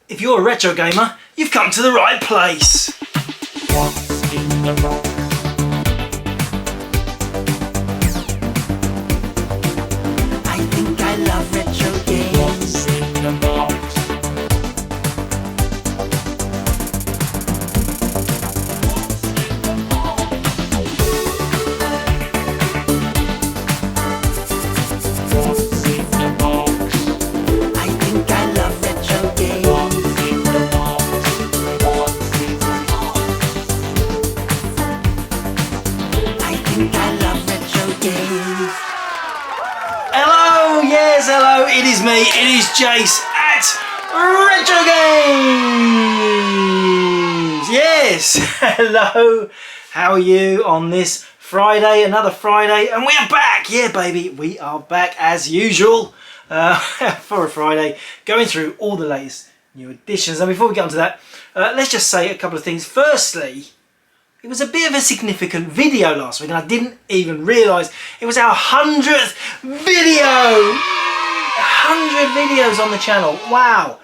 If you're a retro gamer, you've come to the right place. I think I love retro games. Hello, it is me, it is Jace at Retrogames! Yes, hello, how are you on this Friday, another Friday, and we are back! Yeah baby, we are back as usual for a Friday, going through all the latest new editions. And before we get onto that, let's just say a couple of things. Firstly, it was a bit of a significant video last week and I didn't even realise it was our 100th video! 100 videos on the channel, wow!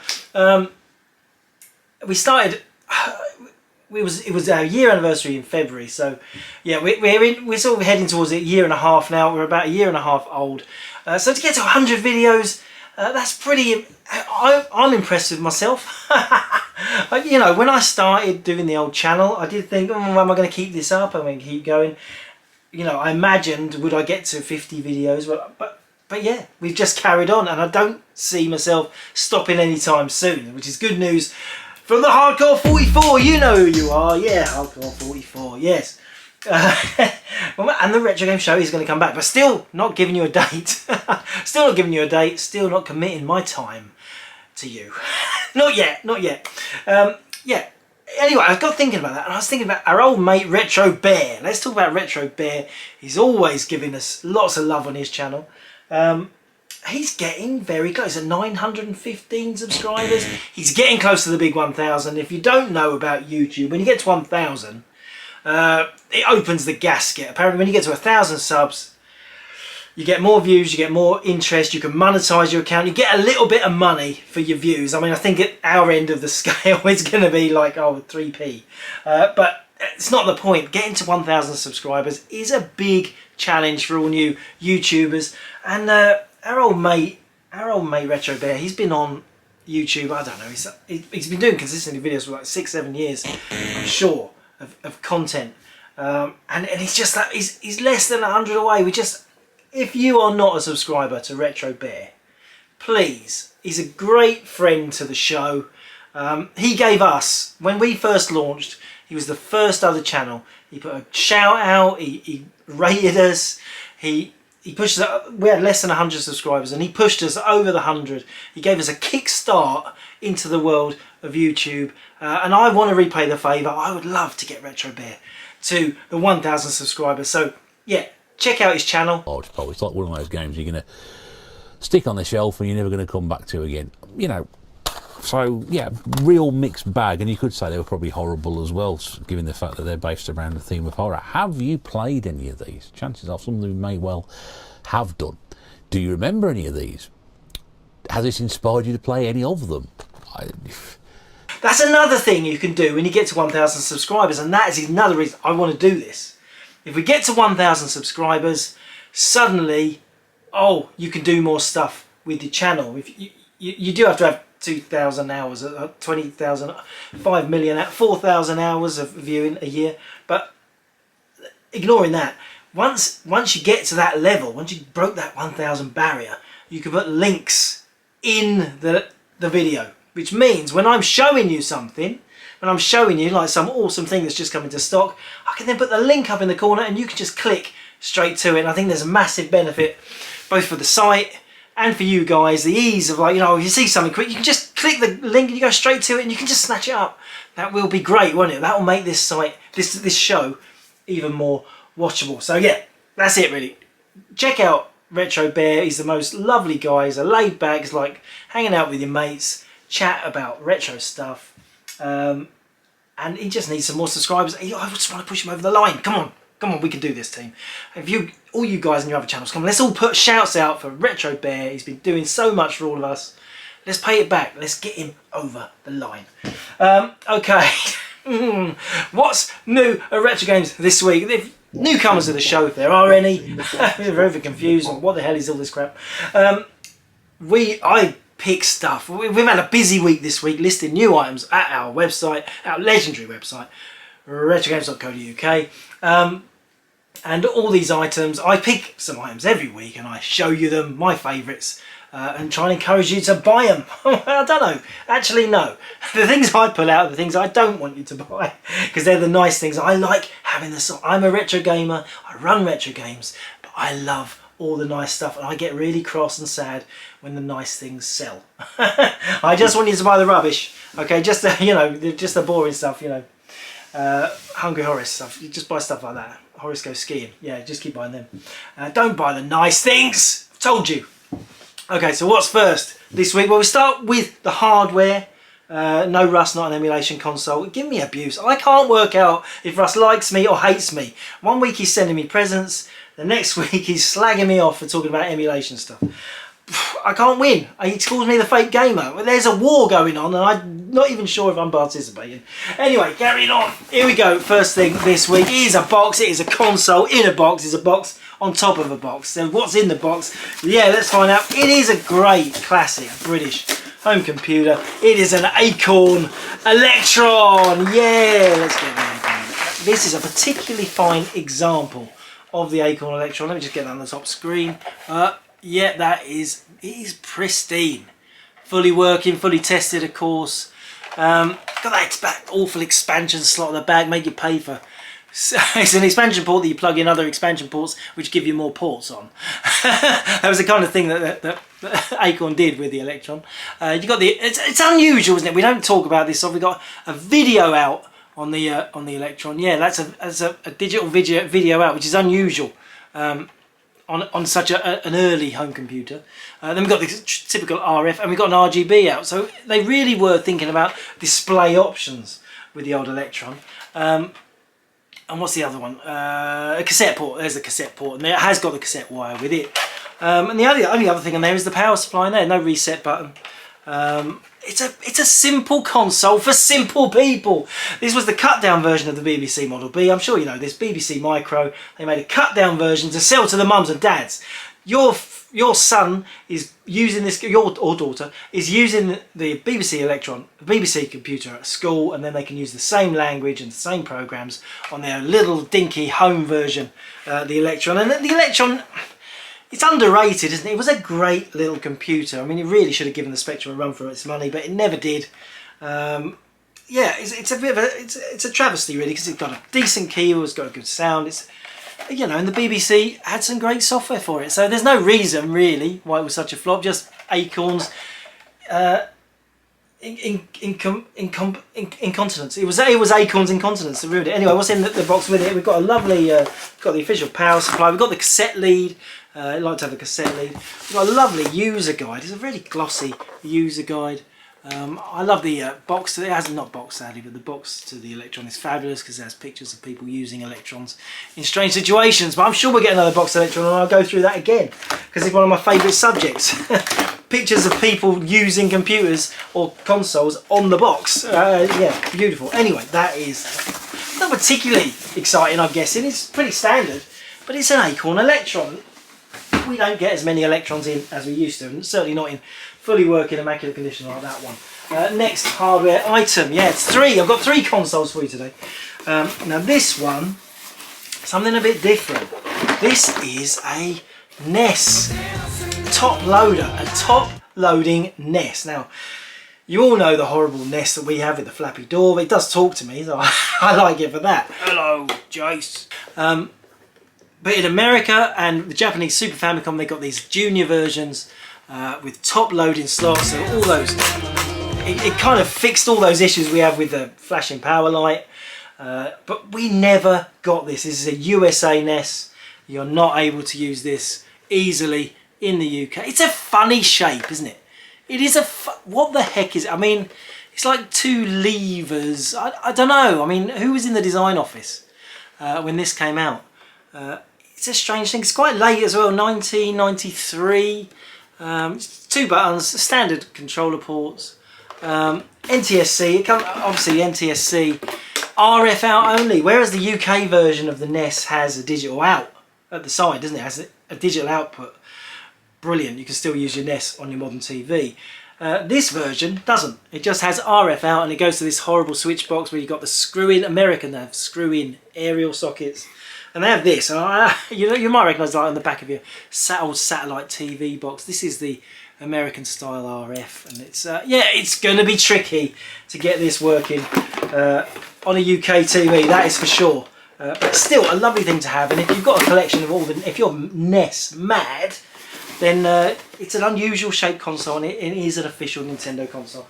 We started, it was our year anniversary in February, so yeah, we're sort of heading towards a year and a half now. We're about a year and a half old. So to get to 100 videos, that's pretty, I'm impressed with myself. You know, when I started doing the old channel, I did think, am I going to keep this up? Am I going to keep going? You know, I imagined, would I get to 50 videos? But yeah, we've just carried on, and I don't see myself stopping anytime soon, which is good news from the Hardcore 44. You know who you are. Yeah, Hardcore 44, yes. And the Retro Game Show is going to come back, but still not giving you a date. Still not giving you a date, still not committing my time to you. Not yet, not yet. Yeah, anyway, I got thinking about that, and I was thinking about our old mate Retro Bear. Let's talk about Retro Bear. He's always giving us lots of love on his channel. He's getting very close at 915 subscribers. He's getting close to the big 1,000. If you don't know about YouTube, when you get to 1,000, it opens the gasket. Apparently when you get to 1,000 subs, you get more views, you get more interest, you can monetize your account, you get a little bit of money for your views. I mean, I think at our end of the scale it's going to be like, oh, 3p. But it's not the point. Getting to 1,000 subscribers is a big challenge for all new YouTubers. And our old mate Retro Bear, he's been on YouTube, I don't know, he's been doing consistently videos for like 6-7 years, I'm sure, of content. And he's just that, he's less than 100 away. If you are not a subscriber to Retro Bear, please, he's a great friend to the show. He gave us, when we first launched, he was the first other channel. He put a shout out, he rated us, he pushed us, we had less than 100 subscribers, and he pushed us over the 100. He gave us a kickstart into the world of YouTube, and I want to repay the favour. I would love to get Retro Bear to the 1,000 subscribers. So yeah, check out his channel. Oh, it's like one of those games you're going to stick on the shelf and you're never going to come back to again. You know, so yeah, real mixed bag. And you could say they were probably horrible as well, given the fact that they're based around the theme of horror. Have you played any of these? Chances are some of them may well have done. Do you remember any of these? Has this inspired you to play any of them? That's another thing you can do when you get to 1,000 subscribers, and that is another reason I want to do this. If we get to 1,000 subscribers, suddenly, oh, you can do more stuff with the channel. If you do have to have 2,000 hours, 20,000, 5 million, 4,000 hours of viewing a year. But ignoring that, once you get to that level, once you broke that 1,000 barrier, you can put links in the video, which means when I'm showing you something, when I'm showing you like some awesome thing that's just come into stock, I can then put the link up in the corner and you can just click straight to it. And I think there's a massive benefit both for the site and for you guys. The ease of, like, you know, if you see something quick, you can just click the link and you go straight to it and you can just snatch it up. That will be great, won't it? That will make this site, this show, even more watchable. So yeah, that's it really. Check out Retro Bear. He's the most lovely guy. He's a laid back, he's like hanging out with your mates, chat about retro stuff. And he just needs some more subscribers. I just want to push him over the line. Come on, we can do this, team. If all you guys in your other channels, come on, let's all put shouts out for Retro Bear. He's been doing so much for all of us. Let's pay it back. Let's get him over the line. Okay. What's new at Retrogames this week? The newcomers of the show, if there are any. We're very confused. What the hell is all this crap? I pick stuff. We've had a busy week this week listing new items at our website, our legendary website, retrogames.co.uk. And all these items, I pick some items every week and I show you them, my favourites, and try and encourage you to buy them. I don't know. Actually, no. The things I pull out are the things I don't want you to buy, because they're the nice things. I like having the... I'm a retro gamer, I run retro games, but I love all the nice stuff, and I get really cross and sad when the nice things sell. I just want you to buy the rubbish, okay? Just the, you know, just the boring stuff, you know. Hungry Horace stuff. You just buy stuff like that. Horace goes skiing. Yeah, just keep buying them. Don't buy the nice things. I've told you. Okay, so what's first this week? Well, we start with the hardware. No, Russ, not an emulation console. Give me abuse. I can't work out if Russ likes me or hates me. One week he's sending me presents. The next week he's slagging me off for talking about emulation stuff. I can't win. He calls me the fake gamer. There's a war going on and I'm not even sure if I'm participating. Anyway, carrying on. Here we go. First thing this week is a box. It is a console in a box. It's a box on top of a box. So what's in the box? Yeah, let's find out. It is a great classic British home computer. It is an Acorn Electron. Yeah, let's get that. This is a particularly fine example of the Acorn Electron. Let me just get that on the top screen. Yeah, it is pristine. Fully working, fully tested, of course. Got that awful expansion slot in the back, make you pay for. It's an expansion port that you plug in other expansion ports, which give you more ports on. That was the kind of thing that Acorn did with the Electron. You got it's unusual, isn't it? We don't talk about this. So we got a video out on the Electron. Yeah, that's a digital video out, which is unusual. On such an early home computer. Then we've got the typical RF and we've got an RGB out. So they really were thinking about display options with the old Electron. And what's the other one? A cassette port. There's the cassette port, and it has got the cassette wire with it. And the only other thing on there is the power supply in there. No reset button. It's a simple console for simple people. This was the cut down version of the BBC Model B. I'm sure you know this BBC Micro. They made a cut down version to sell to the mums and dads. Your son is using this, or daughter is using the BBC Electron, the BBC computer at school, and then they can use the same language and the same programs on their little dinky home version, the Electron. And the Electron, it's underrated, isn't it? It was a great little computer. I mean, it really should have given the Spectrum a run for its money, but it never did. Yeah, it's a bit of it's a travesty really, because it's got a decent keyboard, it's got a good sound. It's, you know, and the BBC had some great software for it. So there's no reason really why it was such a flop. Just Acorn's incontinence. It was Acorn's incontinence that ruined it. Anyway, what's in the box with it? We've got a lovely, got the official power supply. We've got the cassette lead. I like to have a cassette lead. We've got a lovely user guide. It's a really glossy user guide. I love the box. It has not box sadly, but the box to the Electron is fabulous because it has pictures of people using Electrons in strange situations. But I'm sure we'll get another box Electron and I'll go through that again because it's one of my favourite subjects. Pictures of people using computers or consoles on the box. Yeah, beautiful. Anyway, that is not particularly exciting, I'm guessing. It's pretty standard, but it's an Acorn Electron. We don't get as many Electrons in as we used to, and certainly not in fully working immaculate condition like that one. Next hardware item, yeah, it's three. I've got three consoles for you today. Now this one, something a bit different. This is a NES Toploader, a top-loading NES. Now, you all know the horrible NES that we have with the flappy door, but it does talk to me, so I like it for that. Hello, Jace. But in America and the Japanese Super Famicom, they got these junior versions with top loading slots and all those. It kind of fixed all those issues we have with the flashing power light. But we never got this. This is a USA NES. You're not able to use this easily in the UK. It's a funny shape, isn't it? It is what the heck is it? I mean, it's like two levers. I don't know. I mean, who was in the design office when this came out? It's a strange thing. It's quite late as well, 1993. 2 buttons, standard controller ports, NTSC, obviously NTSC, RF out only, whereas the UK version of the NES has a digital out at the side, doesn't it? It has a digital output. Brilliant, you can still use your NES on your modern TV. This version doesn't. It just has RF out and it goes to this horrible switch box where you've got the screw-in, American, they have screw-in aerial sockets. And they have this, you might recognise that on the back of your old satellite TV box. This is the American style RF, and it's it's going to be tricky to get this working on a UK TV, that is for sure. But still a lovely thing to have, and if you've got a collection of if you're NES mad, then it's an unusual shaped console, and it is an official Nintendo console.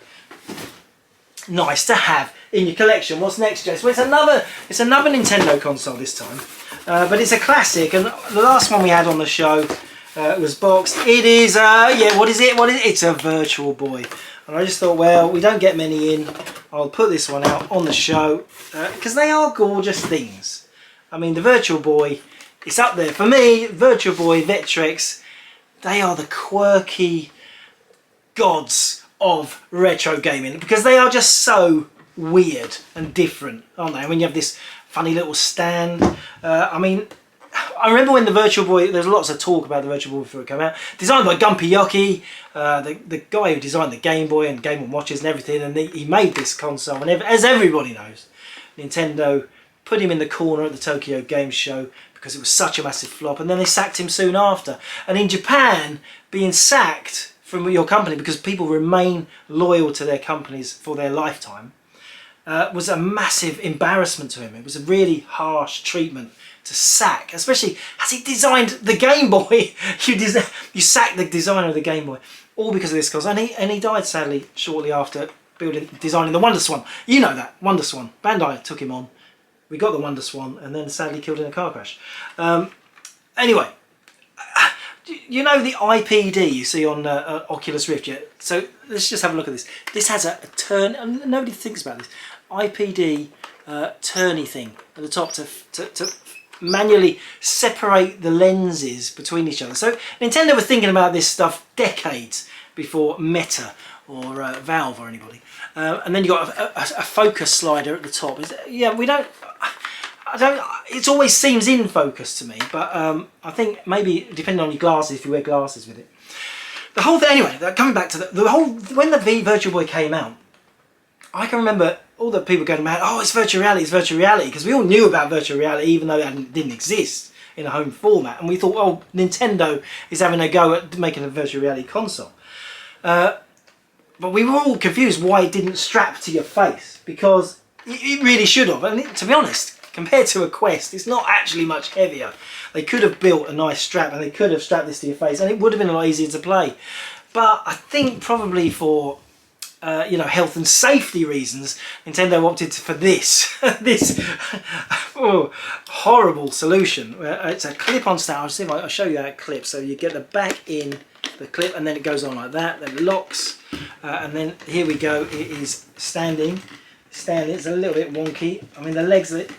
Nice to have in your collection. What's next, Jess? Well, it's another Nintendo console this time, but it's a classic, and the last one we had on the show was boxed. It is what is it? It's a Virtual Boy, and I just thought, well, we don't get many in. I'll put this one out on the show because they are gorgeous things. I mean, the Virtual Boy, it's up there for me. Virtual Boy, Vectrex, they are the quirky gods of retro gaming because they are just so weird and different, aren't they? I mean, you have this funny little stand. I mean, I remember when the Virtual Boy, there's lots of talk about the Virtual Boy before it came out. Designed by Gumpy Yoki, the guy who designed the Game Boy and Game & Watches and everything, and he made this console. And as everybody knows, Nintendo put him in the corner at the Tokyo Game Show because it was such a massive flop, and then they sacked him soon after. And in Japan, being sacked from your company because people remain loyal to their companies for their lifetime was a massive embarrassment to him. It was a really harsh treatment to sack, especially as he designed the Game Boy. You sacked the designer of the Game Boy, all because of this console. And he died sadly shortly after designing the Wonder Swan. You know that, Wonder Swan. Bandai took him on. We got the Wonder Swan and then sadly killed in a car crash. Anyway, you know the IPD you see on Oculus Rift yet? So let's just have a look at this. This has a turn, and nobody thinks about this. IPD turny thing at the top to manually separate the lenses between each other. So Nintendo were thinking about this stuff decades before Meta or Valve or anybody. And then you got a focus slider at the top. It always seems in focus to me, but I think maybe depending on your glasses, if you wear glasses with it. The whole thing, anyway, coming back to the whole, when the Virtual Boy came out, I can remember all the people going mad, oh, it's virtual reality, because we all knew about virtual reality, even though it didn't exist in a home format, and we thought, oh, Nintendo is having a go at making a virtual reality console. But we were all confused why it didn't strap to your face, because it really should have, and to be honest, compared to a Quest, it's not actually much heavier. They could have built a nice strap and they could have strapped this to your face and it would have been a lot easier to play. But I think probably for health and safety reasons, Nintendo opted for this horrible solution. It's a clip-on stand. I'll see if I'll show you that clip. So you get the back in the clip and then it goes on like that, then it locks, and then here we go. It is standing. It's a little bit wonky. I mean, the legs, and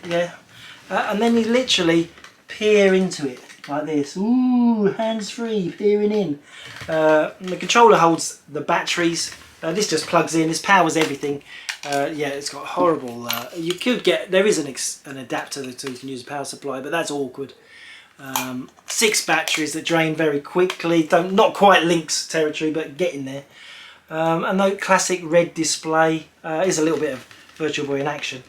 then you literally peer into it like this. Ooh, hands-free, peering in. The controller holds the batteries. This just plugs in. This powers everything. It's got horrible. You could get, there is an adapter so you can use a power supply, but that's awkward. 6 batteries that drain very quickly. Not quite Link's territory, but getting there. And the classic red display is a little bit of Virtual Boy in action.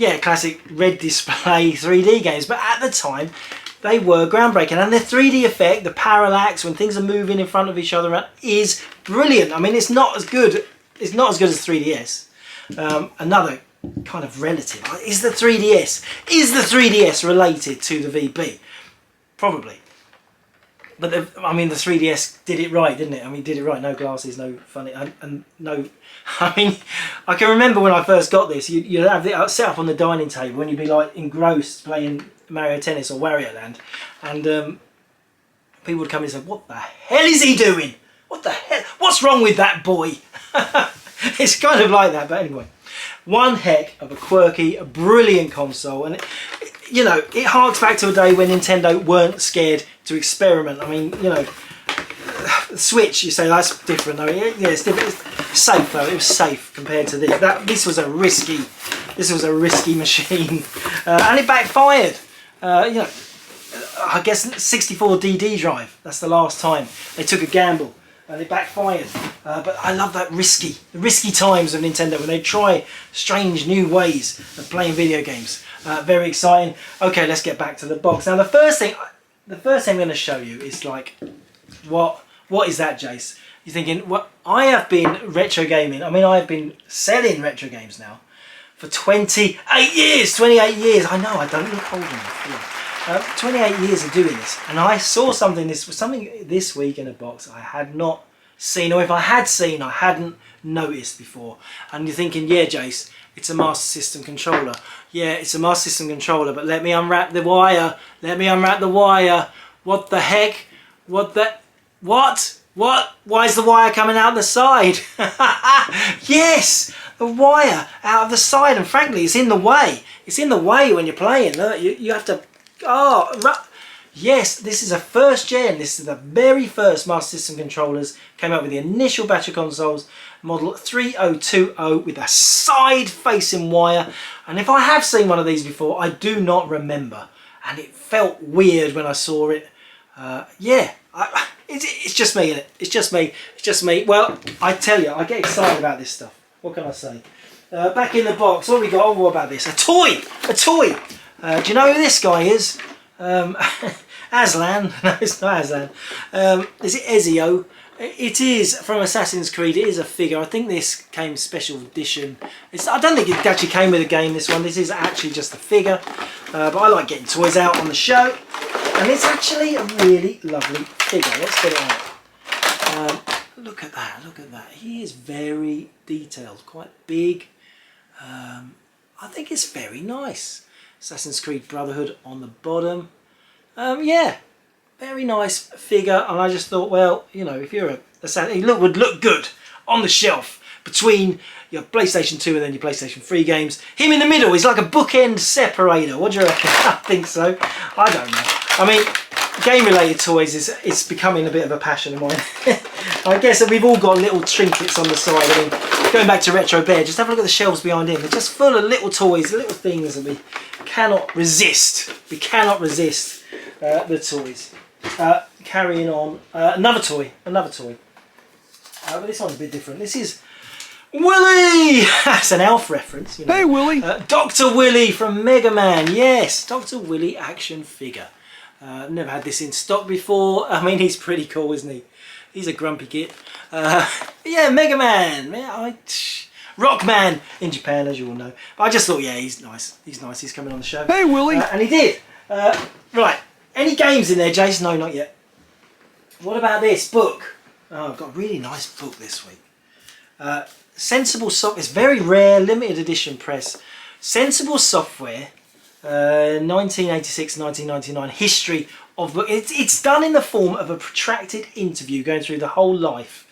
yeah, classic red display 3D games, but at the time they were groundbreaking, and the 3D effect, the parallax when things are moving in front of each other, is brilliant. I mean, it's not as good as 3DS. Another kind of relative. Is the 3DS related to the VB? Probably. But I mean, the 3DS did it right, didn't it? I mean, did it right. No glasses, no funny, and no. I mean, I can remember when I first got this. You'd have it set up on the dining table, and you'd be like engrossed playing Mario Tennis or Wario Land, and people would come in and say, "What the hell is he doing? What the hell? What's wrong with that boy?" It's kind of like that, but anyway, one heck of a quirky, a brilliant console, and you know, it harks back to a day when Nintendo weren't scared to experiment. I mean, you know, Switch, you say that's different. I mean, yeah, it's different. It's safe though. It was safe compared to this. This was a risky machine, and it backfired. You know, I guess 64 DD drive. That's the last time they took a gamble, and it backfired. But I love that the risky times of Nintendo when they try strange new ways of playing video games. Very exciting. Okay, let's get back to the box. Now, the first thing I'm going to show you is like, what is that, Jace? You're thinking, well, I have been retro gaming. I mean, I've been selling retro games now for 28 years. 28 years. I know, I don't look old enough. Yeah. 28 years of doing this, and I saw something this week in a box I had not seen, or if I had seen, I hadn't noticed before. And you're thinking, yeah, Jace, it's a Master System controller. Yeah, it's a Master System controller, but let me unwrap the wire. Let me unwrap the wire. What the heck? What? Why is the wire coming out the side? Yes, the wire out of the side, and frankly, it's in the way. It's in the way when you're playing. Look, you have to. Yes, this is a first gen. This is the very first Master System controllers. Came out with the initial batch of consoles, model 3020, with a side-facing wire. And if I have seen one of these before, I do not remember. And it felt weird when I saw it. Yeah, it's just me, isn't it? It's just me. It's just me. Well, I tell you, I get excited about this stuff. What can I say? Back in the box, what have we got? Oh, what about this? A toy! A toy! Do you know who this guy is? Aslan. No, it's not Aslan. Is it Ezio? It is from Assassin's Creed. It is a figure. I think this came special edition. I don't think it actually came with a game, this one. This is actually just a figure. But I like getting toys out on the show. And it's actually a really lovely figure. Let's get it out. Look at that. Look at that. He is very detailed. Quite big. I think it's very nice. Assassin's Creed Brotherhood on the bottom. Yeah, very nice figure, and I just thought, well, you know, if you're a Assassin, he would look good on the shelf between your PlayStation 2 and then your PlayStation 3 games. Him in the middle is like a bookend separator. What do you reckon? I think so. I don't know. I mean, game-related toys is becoming a bit of a passion of mine. I guess that we've all got little trinkets on the side. I mean, going back to Retro Bear, just have a look at the shelves behind him. They're just full of little toys, little things that we cannot resist. We cannot resist the toys. Carrying on, another toy. But this one's a bit different. This is Willy! That's an Elf reference. You know. Hey, Willy! Dr. Willy from Mega Man. Yes, Dr. Willy action figure. Never had this in stock before. I mean, he's pretty cool, isn't he? He's a grumpy git. Yeah, Mega Man. Yeah, Rockman in Japan, as you all know. But I just thought, yeah, he's nice. He's nice. He's coming on the show. Hey, Willy! And he did. Right. Any games in there, Jason? No, not yet. What about this book? Oh, I've got a really nice book this week. Sensible Software. It's very rare, limited edition press. Sensible Software, 1986-1999. History of book. It's done in the form of a protracted interview going through the whole life.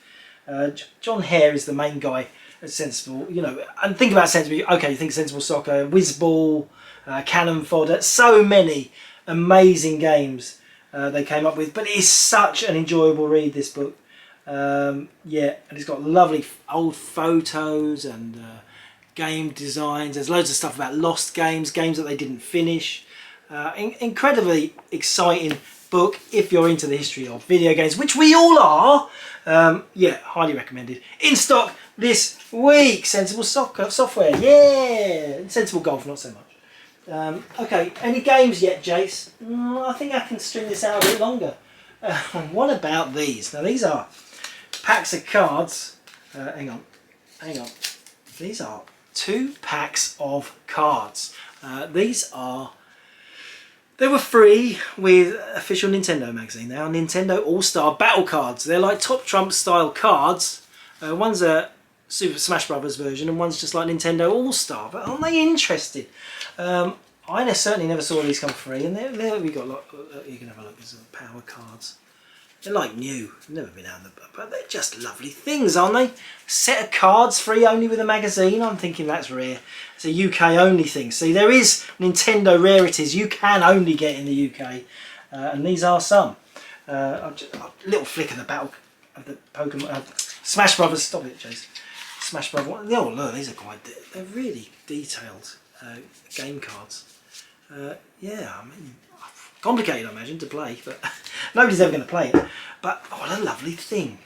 John Hare is the main guy at Sensible. You know, and think about Sensible. Okay, you think Sensible Soccer, Whizball, Cannon Fodder. So many amazing games they came up with, but it is such an enjoyable read, this book. Yeah, and it's got lovely old photos and game designs. There's loads of stuff about lost games, games that they didn't finish. Incredibly exciting book if you're into the history of video games, which we all are. Yeah, highly recommended. In stock this week. Sensible software, yeah. Sensible golf, not so much. Okay, any games yet, Jace? I think I can string this out a bit longer. What about these? Now these are packs of cards. Hang on. These are 2 packs of cards. They were free with official Nintendo magazine. They are Nintendo All-Star Battle Cards. They're like Top Trump style cards. One's a Super Smash Brothers version and one's just like Nintendo All-Star. But aren't they interesting? I certainly never saw these come free. And there we got, you can have a look, there's some power cards. They're like new, never been out in the, but they're just lovely things, aren't they? Set of cards, free only with a magazine. I'm thinking that's rare. It's a UK only thing. See, there is Nintendo rarities you can only get in the UK, and these are some. A little flick of the battle of the Pokemon, Smash Brothers. Stop it, Jason. Smash Brothers. Oh look, these are they're really detailed game cards. Yeah, I mean, complicated, I imagine, to play, but nobody's ever going to play it. But what a lovely thing.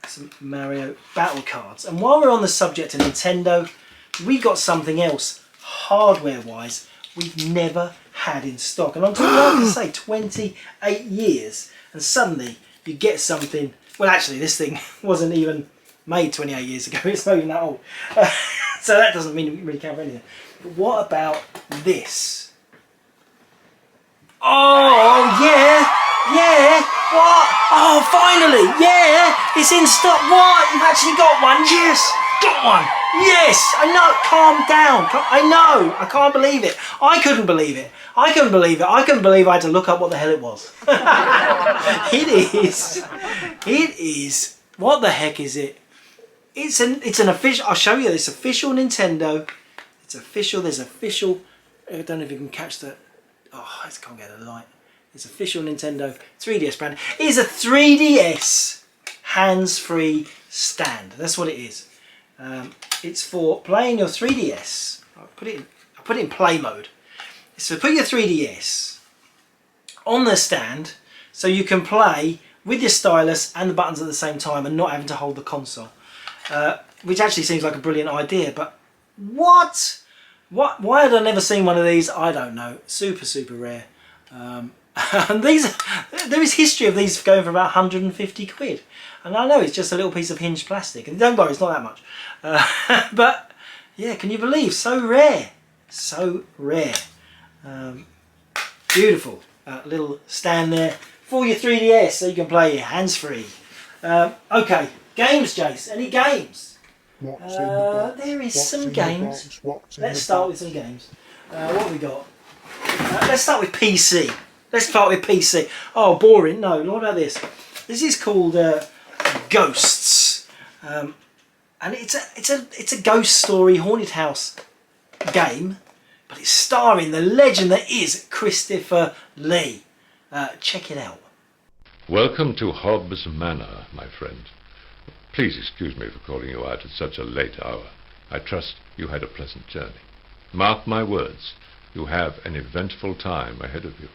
Some Mario battle cards. And while we're on the subject of Nintendo, we got something else, hardware-wise, we've never had in stock. And I'm talking, like I say, 28 years, and suddenly you get something. Well, actually, this thing wasn't even made 28 years ago. It's not even that old. So that doesn't mean really count for anything. But what about this? Oh, yeah, what? Oh, finally, yeah, it's in stock. What? You've actually got one? Yes, got one. Yes, I know, calm down. I know, I can't believe it. I couldn't believe it. I couldn't believe I had to look up what the hell it was. It is, what the heck is it? It's an official, I'll show you this, official Nintendo. It's official, there's official, I don't know if you can catch the, oh, I just can't get a light. It's official Nintendo 3DS brand. It is a 3DS hands-free stand. That's what it is. It's for playing your 3DS. I put it in play mode. It's to put your 3DS on the stand so you can play with your stylus and the buttons at the same time and not having to hold the console. Which actually seems like a brilliant idea, but what? Why had I never seen one of these? I don't know. Super, super rare. And there is history of these going for about 150 quid. And I know it's just a little piece of hinged plastic. And don't worry, it's not that much. But yeah, can you believe? So rare. So rare. Beautiful. Little stand there for your 3DS so you can play hands-free. Okay, games, Jace. Any games? What's in the box? There is What's some in games. The box? Let's start with some games. What have we got? Let's start with PC. Let's start with PC. Oh, boring. No, what about this? This is called Ghosts, and it's a ghost story haunted house game, but it's starring the legend that is Christopher Lee. Check it out. Welcome to Hobbs Manor, my friend. Please excuse me for calling you out at such a late hour. I trust you had a pleasant journey. Mark my words, you have an eventful time ahead of you.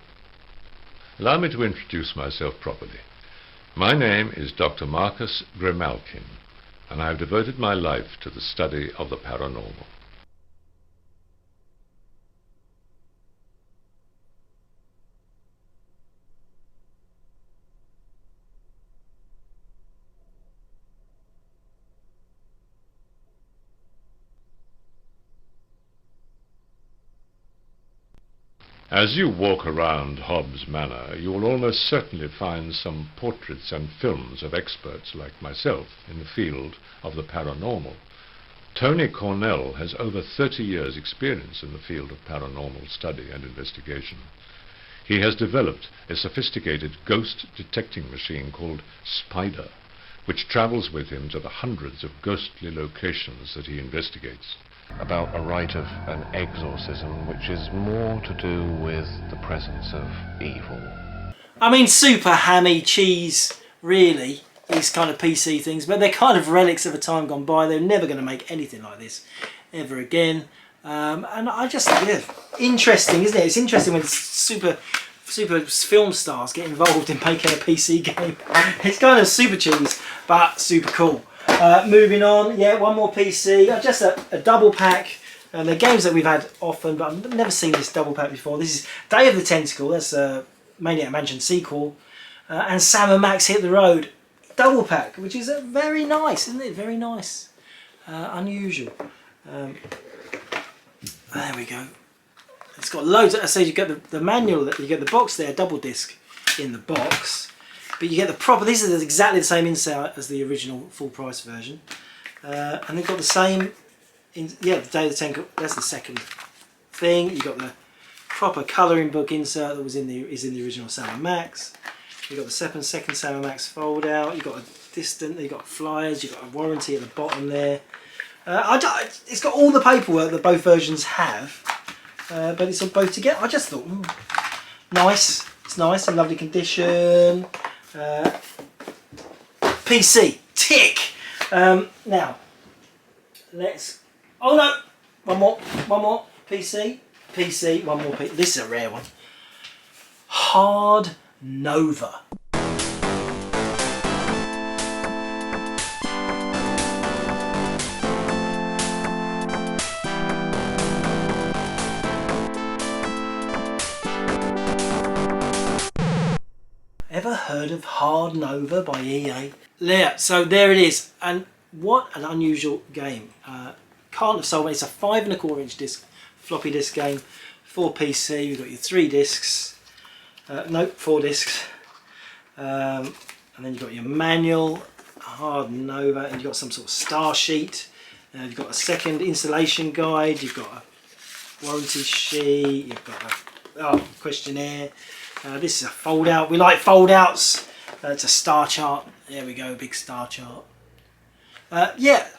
Allow me to introduce myself properly. My name is Dr. Marcus Grimalkin, and I have devoted my life to the study of the paranormal. As you walk around Hobbs Manor, you will almost certainly find some portraits and films of experts like myself in the field of the paranormal. Tony Cornell has over 30 years' experience in the field of paranormal study and investigation. He has developed a sophisticated ghost detecting machine called Spider, which travels with him to the hundreds of ghostly locations that he investigates. About a rite of an exorcism, which is more to do with the presence of evil. I mean, super hammy cheese, really, these kind of PC things, but they're kind of relics of a time gone by. They're never going to make anything like this ever again. And I just think, yeah, interesting, isn't it? It's interesting when super film stars get involved in making a PC game. It's kind of super cheese, but super cool. Moving on, yeah, one more PC. Just a double pack. And they're games that we've had often, but I've never seen this double pack before. This is Day of the Tentacle, that's a Maniac Mansion sequel, and Sam and Max Hit the Road double pack, which is very nice, isn't it? Very nice, unusual. There we go. It's got loads. So you get the manual, you get the box there, double disc in the box, but you get the proper. These are exactly the same insert as the original full price version, and they've got the same. Yeah, the Day of the Tentacle. That's the second thing. You got the proper colouring book insert that was in the original Sam and Max. You got the second Sam and Max fold out. You got a distant. You got flyers. You got a warranty at the bottom there. It's got all the paperwork that both versions have, but it's all both together. I just thought, nice. It's nice, in lovely condition. PC tick. Now let's. Oh no! One more. PC, one more PC. This is a rare one. Hard Nova. Ever heard of Hard Nova by EA? Yeah, so there it is. And what an unusual game. Can't have sold it. It's a 5 1/4 inch disc, floppy disk game for PC. You've got your 3 discs, no, 4 discs, and then you've got your manual, Hard Nova, and you've got some sort of star sheet. You've got a second installation guide. You've got a warranty sheet. You've got a questionnaire. This is a fold out. We like fold outs. It's a star chart. There we go, big star chart. Yeah.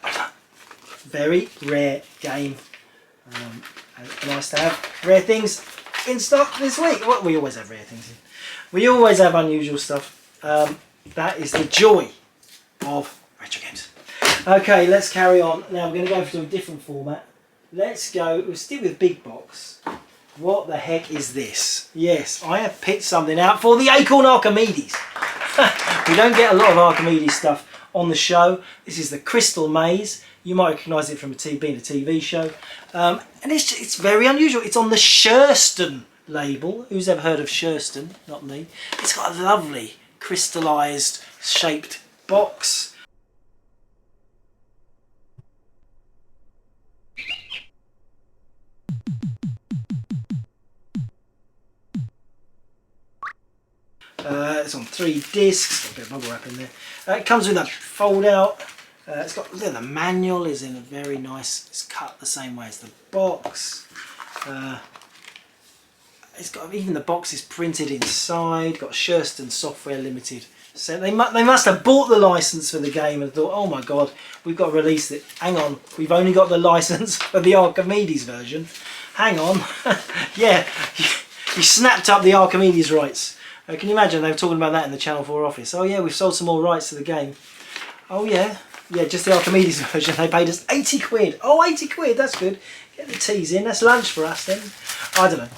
Very rare game. Nice to have rare things in stock this week. Well, we always have rare things in. We always have unusual stuff. That is the joy of retro games. Okay, let's carry on. Now I'm going to go to a different format. We'll stick with big box. What the heck is this? Yes, I have picked something out for the Acorn Archimedes. We don't get a lot of Archimedes stuff on the show. This is the Crystal Maze. You might recognise it from being a TV show. And it's very unusual. It's on the Shurston label. Who's ever heard of Shurston? Not me. It's got a lovely crystallised shaped box. It's on 3 discs. Got a bit of bubble wrap in there. It comes with a fold out. It's got the manual is in a very nice. It's cut the same way as the box. It's got even the box is printed inside. Got Shurston Software Limited. So they must have bought the license for the game and thought, oh my god, we've got to release it. Hang on, we've only got the license for the Archimedes version. Hang on, yeah, you snapped up the Archimedes rights. Can you imagine they were talking about that in the Channel 4 office? Oh yeah, we've sold some more rights to the game. Oh yeah, just the Archimedes version. They paid us 80 quid. Oh, 80 quid, that's good. Get the teas in, that's lunch for us then. I don't know.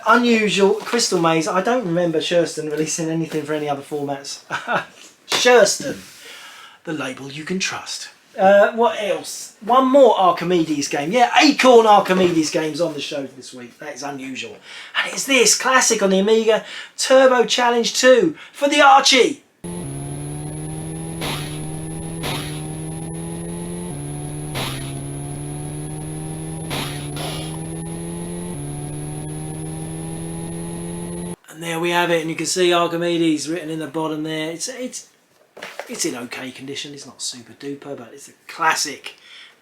Unusual Crystal Maze. I don't remember Shurston releasing anything for any other formats. Shurston, the label you can trust. What else? One more Archimedes game. Yeah, Acorn Archimedes games on the show this week. That is unusual. And it's this classic on the Amiga, Turbo Challenge 2 for the Archie. And there we have it, and you can see Archimedes written in the bottom there. It's in okay condition. It's not super duper, but it's a classic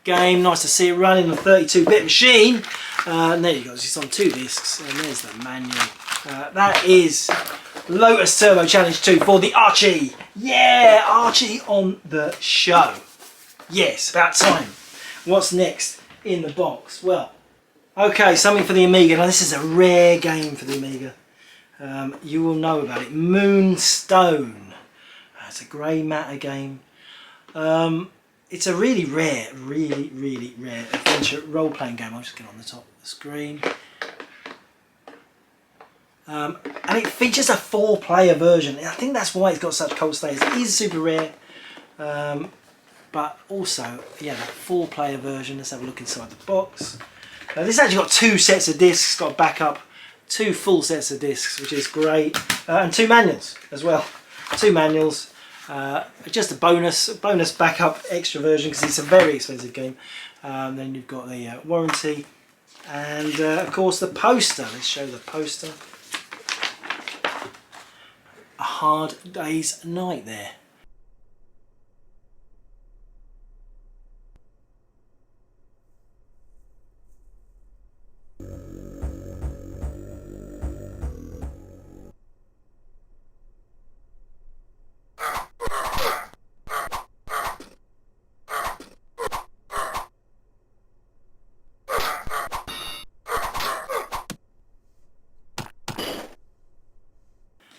game. Nice to see it running on a 32-bit machine. And there you go. It's on 2 discs, and there's the manual. That is Lotus Turbo Challenge 2 for the Archie. Yeah, Archie on the show. Yes, about time. What's next in the box? Well, okay, something for the Amiga. Now this is a rare game for the Amiga. You will know about it. Moonstone. It's a grey matter game. It's a really rare adventure role-playing game. I'll just get on the top of the screen. And it features a 4-player version. I think that's why it's got such cult status. It is super rare. but also, yeah, that 4-player version. Let's have a look inside the box. This actually got 2 sets of discs, it's got a backup, 2 full sets of discs, which is great, and 2 manuals as well. 2 manuals, just a bonus backup extra version because it's a very expensive game. Then you've got the warranty, and of course the poster. Let's show the poster. A Hard Day's Night there.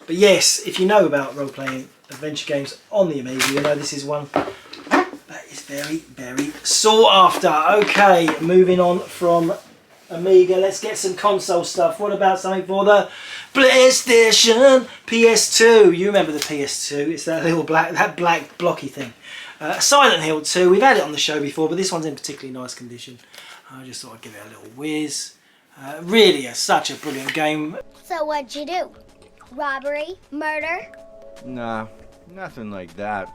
But yes, if you know about role-playing adventure games on the Amiga, you know this is one that is very, very sought after. Okay, moving on from Amiga, let's get some console stuff. What about something for the PlayStation PS2? You remember the PS2? It's that little black blocky thing. Silent Hill 2. We've had it on the show before, but this one's in particularly nice condition. I just thought I'd give it a little whiz. Really, such a brilliant game. So what'd you do? Robbery? Murder? Nah, nothing like that.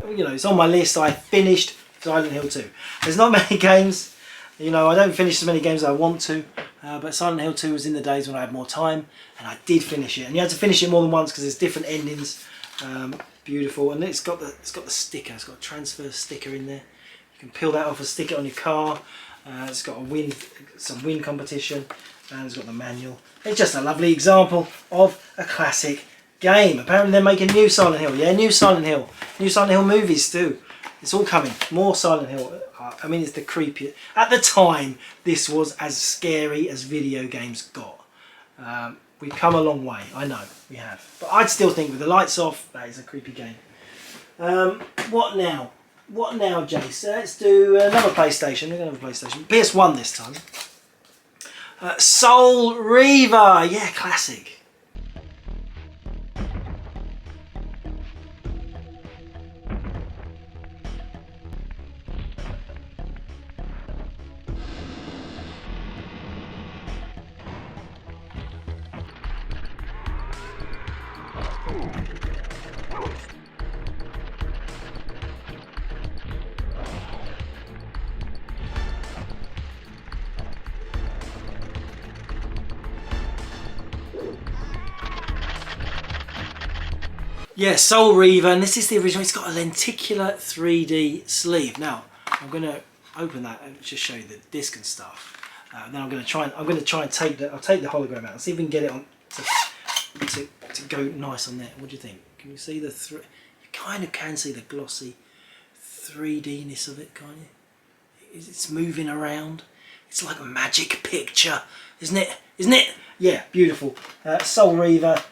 You know, it's on my list. I finished Silent Hill 2. There's not many games, you know, I don't finish as many games as I want to, but Silent Hill 2 was in the days when I had more time, and I did finish it. And you had to finish it more than once because there's different endings. Beautiful, and it's got the sticker. It's got a transfer sticker in there. You can peel that off and stick it on your car. It's got some wind competition, and it's got the manual. It's just a lovely example of a classic game. Apparently they're making new Silent Hill. Yeah, new Silent Hill movies too. It's all coming. More Silent Hill. I mean, it's the creepiest. At the time, this was as scary as video games got. We've come a long way. I know we have, but I'd still think with the lights off, that is a creepy game. What now? What now, Jace? Let's do another PlayStation. We're going to have a PlayStation. PS1 this time. Soul Reaver. Yeah, classic. Yeah, Soul Reaver, and this is the original. It's got a lenticular 3D sleeve. Now, I'm going to open that and just show you the disc and stuff. Then I'm going to try and take the hologram out and see if we can get it on to go nice on there. What do you think? Can you see the you kind of can see the glossy 3D-ness of it, can't you? It's moving around. It's like a magic picture, isn't it? Isn't it? Yeah, beautiful. Soul Reaver.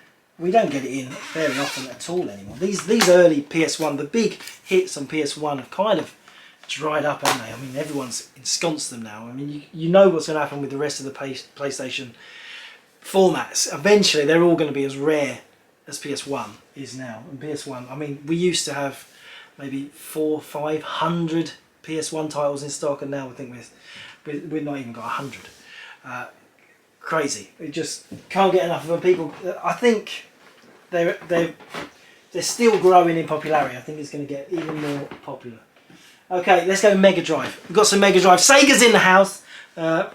We don't get it in very often at all anymore. These early PS1, the big hits on PS1 have kind of dried up, haven't they? I mean, everyone's ensconced them now. I mean, you know what's going to happen with the rest of the PlayStation formats. Eventually, they're all going to be as rare as PS1 is now. And PS1, I mean, we used to have maybe 400-500 PS1 titles in stock, and now I think we've not even got 100. Crazy. We just can't get enough of them. People, I think they're still growing in popularity. I think it's going to get even more popular. Okay, let's go Mega Drive. We've got some Mega Drive. Sega's in the house. Not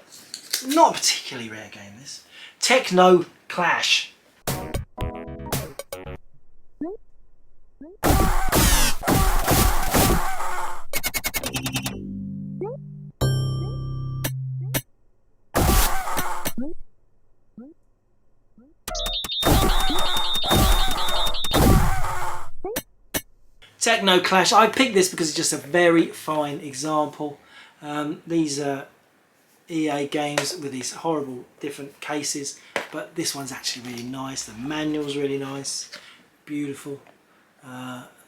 a particularly rare game, this. Techno Clash. Techno Clash. I picked this because it's just a very fine example. These are EA games with these horrible different cases, but this one's actually really nice. The manual's really nice, beautiful.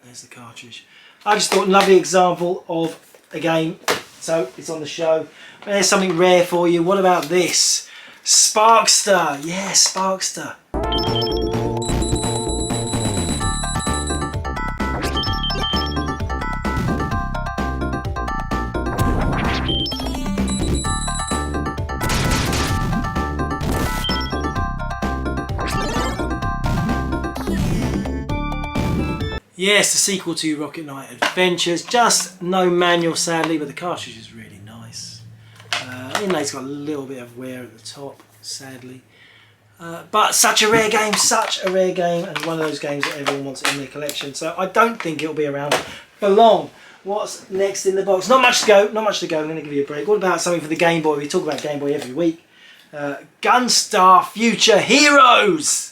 There's the cartridge. I just thought, lovely example of a game, so it's on the show. There's something rare for you. What about this? Sparkster, yeah, Sparkster. Yes, the sequel to Rocket Knight Adventures. Just no manual, sadly, but the cartridge is really nice. Inlay's got a little bit of wear at the top, sadly. But such a rare game, and one of those games that everyone wants in their collection. So I don't think it'll be around for long. What's next in the box? Not much to go, not much to go. I'm going to give you a break. What about something for the Game Boy? We talk about Game Boy every week. Gunstar Future Heroes!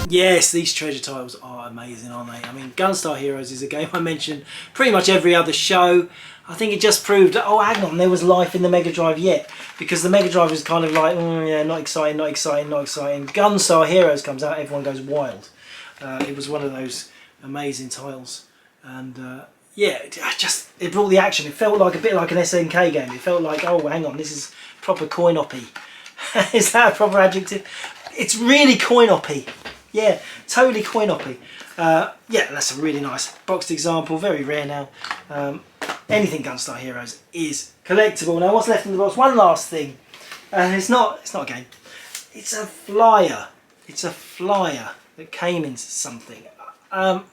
Yes, these treasure titles are amazing, aren't they? I mean, Gunstar Heroes is a game I mentioned pretty much every other show. I think it just proved that, oh, hang on, there was life in the Mega Drive yet. Because the Mega Drive was kind of like, yeah, not exciting, not exciting, not exciting. Gunstar Heroes comes out, everyone goes wild. It was one of those amazing titles. And yeah, it brought the action. It felt like a bit like an SNK game. It felt like, oh, hang on, this is proper coin-oppy. Is that a proper adjective? It's really coin-oppy. Yeah, totally coin-oppy. Yeah, that's a really nice boxed example. Very rare now. Anything Gunstar Heroes is collectible. Now, what's left in the box? One last thing. It's not a game. It's a flyer. It's a flyer that came into something. And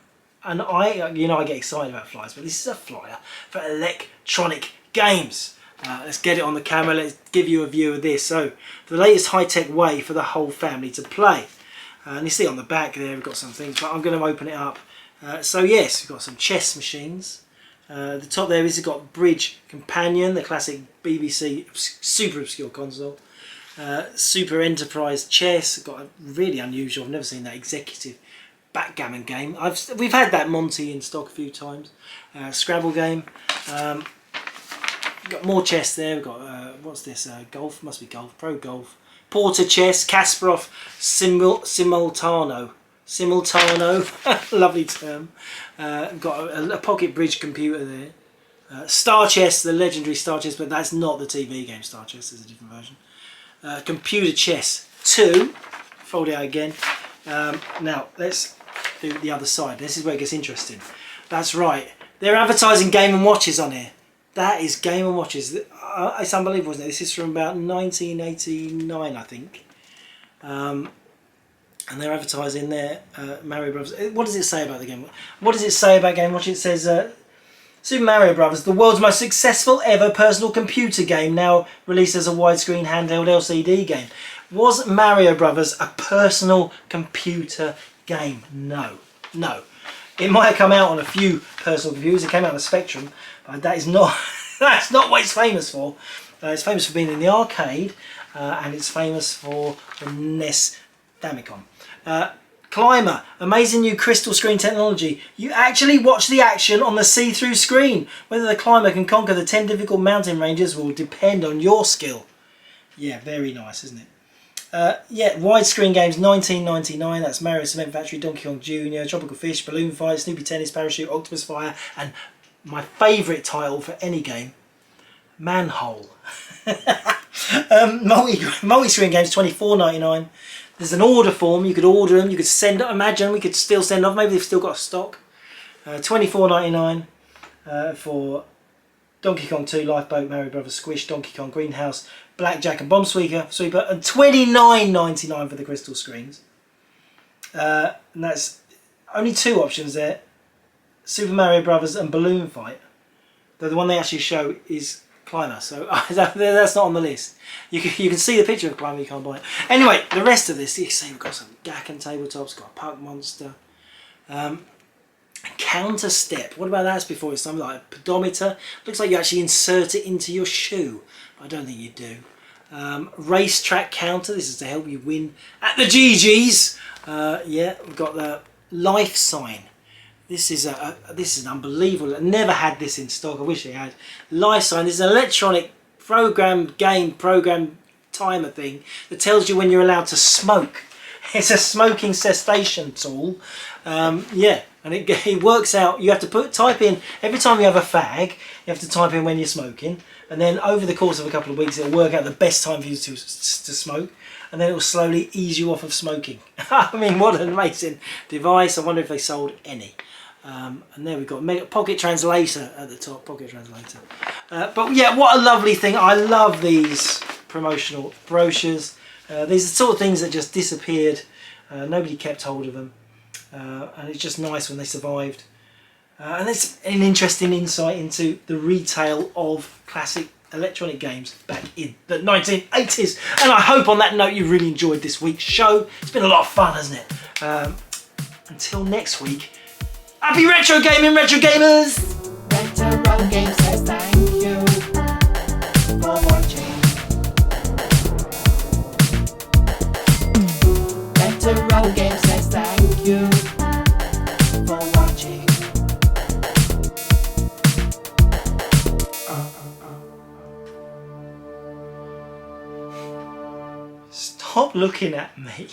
I get excited about flyers, but this is a flyer for electronic games. Let's get it on the camera. Let's give you a view of this. So, the latest high-tech way for the whole family to play. And you see on the back there we've got some things, but I'm going to open it up. So yes, we've got some chess machines. The top there is got Bridge Companion, the classic BBC super obscure console. Super Enterprise Chess, got a really unusual, I've never seen that executive backgammon game. We've had that Monty in stock a few times. Scrabble game. Got more chess there. We've got what's this? Golf, must be golf. Pro Golf. Porter Chess, Kasparov Simultano, lovely term. Got a pocket bridge computer there. Star Chess, the legendary Star Chess, but that's not the TV game Star Chess, there's a different version. Computer Chess 2, fold it out again. Now let's do the other side. This is where it gets interesting. That's right, they're advertising Game & Watches on here. That is Game & Watches. It's unbelievable, isn't it? This is from about 1989, I think. And they're advertising their Mario Brothers. What does it say about the game? What does it say about Game & Watch? It says, Super Mario Brothers, the world's most successful ever personal computer game, now released as a widescreen handheld LCD game. Was Mario Brothers a personal computer game? No. No. It might have come out on a few personal computers. It came out on a Spectrum. That is not, that's not what it's famous for. It's famous for being in the arcade, and it's famous for the NES Famicom. Climber, amazing new crystal screen technology. You actually watch the action on the see-through screen. Whether the climber can conquer the 10 difficult mountain ranges will depend on your skill. Yeah, very nice, isn't it? Yeah, widescreen games, 1999. That's Mario Cement Factory, Donkey Kong Jr., Tropical Fish, Balloon Fight, Snoopy Tennis, Parachute, Octopus Fire, and my favourite title for any game, Manhole. Multi-screen games, $24.99. There's an order form. You could order them. You could send. Imagine we could still send off. Maybe they've still got a stock. $24.99 for Donkey Kong 2, Lifeboat, Mario Brothers, Squish, Donkey Kong, Greenhouse, Blackjack, and Bomb Sweeper, and $29.99 for the crystal screens. And that's only two options there. Super Mario Brothers and Balloon Fight. Though the one they actually show is Climber, so that's not on the list. You can see the picture of Climber, you can't buy it. Anyway, the rest of this, you see we've got some Gak and tabletops, got a Puck Monster. Counter step. What about that before? It's something like a pedometer. Looks like you actually insert it into your shoe. But I don't think you do. Racetrack counter. This is to help you win at the GGs. Yeah, we've got the life sign. This is an unbelievable. I never had this in stock. I wish I had. Life sign. This is an electronic program timer thing that tells you when you're allowed to smoke. It's a smoking cessation tool. Yeah, and it works out. You have to type in every time you have a fag. You have to type in when you're smoking, and then over the course of a couple of weeks, it'll work out the best time for you to smoke, and then it will slowly ease you off of smoking. I mean, what an amazing device! I wonder if they sold any. And there we've got pocket translator at the top. Pocket translator. But yeah, what a lovely thing! I love these promotional brochures. These are the sort of things that just disappeared. Nobody kept hold of them. And it's just nice when they survived. And it's an interesting insight into the retail of classic electronic games back in the 1980s. And I hope on that note you really enjoyed this week's show. It's been a lot of fun, hasn't it? Until next week, happy retro gaming, retro gamers! Retrogames says thank you for watching. Retrogames says thank you for watching. Stop looking at me.